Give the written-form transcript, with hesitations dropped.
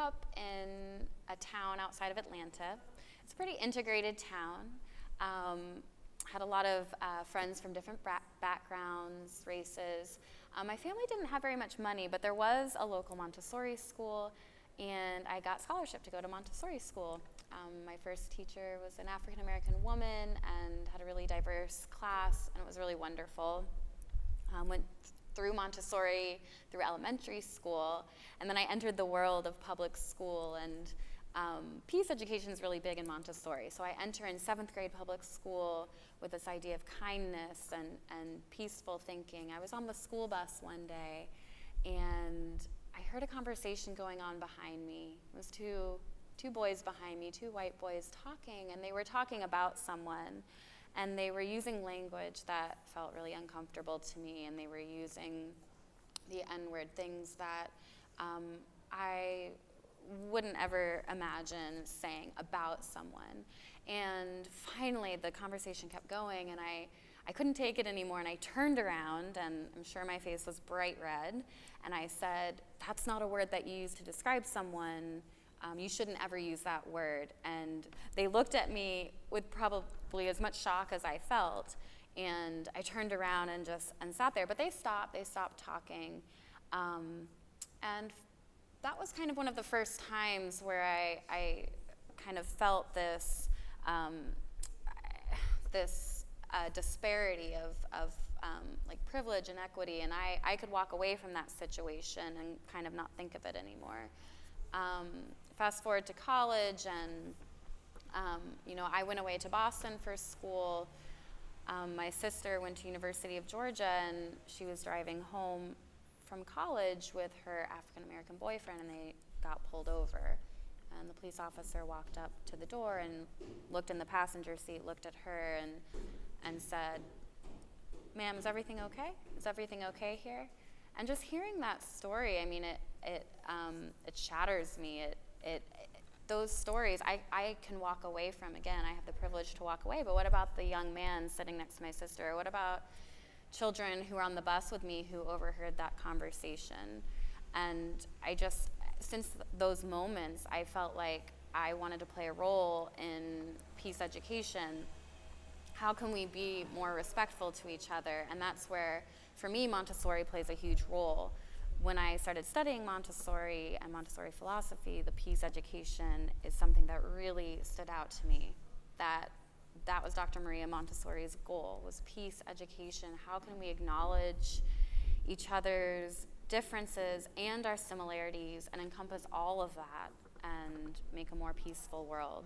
up in a town outside of Atlanta. It's a pretty integrated town. Had a lot of friends from different backgrounds, races. My family didn't have very much money, but there was a local Montessori school, and I got scholarship to go to Montessori school. My first teacher was an African-American woman and had a really diverse class, and it was really wonderful. Went through Montessori, through elementary school, and then I entered the world of public school, and peace education is really big in Montessori. So I enter in 7th grade public school with this idea of kindness and peaceful thinking. I was on the school bus one day, and I heard a conversation going on behind me. It was two boys behind me, 2 white boys talking, and they were talking about someone, and they were using language that felt really uncomfortable to me, and they were using the N-word, things that I wouldn't ever imagine saying about someone. And finally, the conversation kept going, and I couldn't take it anymore, and I turned around, and I'm sure my face was bright red, and I said, "That's not a word that you use to describe someone. You shouldn't ever use that word." And they looked at me with probably as much shock as I felt, and I turned around and sat there. But they stopped talking, and that was kind of one of the first times where I kind of felt this disparity of like privilege and equity, and I could walk away from that situation and kind of not think of it anymore. Fast forward to college, and I went away to Boston for school. My sister went to University of Georgia, and she was driving home from college with her African-American boyfriend, and they got pulled over. And the police officer walked up to the door and looked in the passenger seat, looked at her, and said, "Ma'am, is everything okay? Is everything okay here?" And just hearing that story, I mean, it shatters me. Those stories I can walk away from. Again, I have the privilege to walk away, but what about the young man sitting next to my sister? Or what about children who were on the bus with me who overheard that conversation? And since those moments, I felt like I wanted to play a role in peace education. How can we be more respectful to each other? And that's where, for me, Montessori plays a huge role. When I started studying Montessori and Montessori philosophy, the peace education is something that really stood out to me. That was Dr. Maria Montessori's goal, was peace education. How can we acknowledge each other's differences and our similarities and encompass all of that and make a more peaceful world?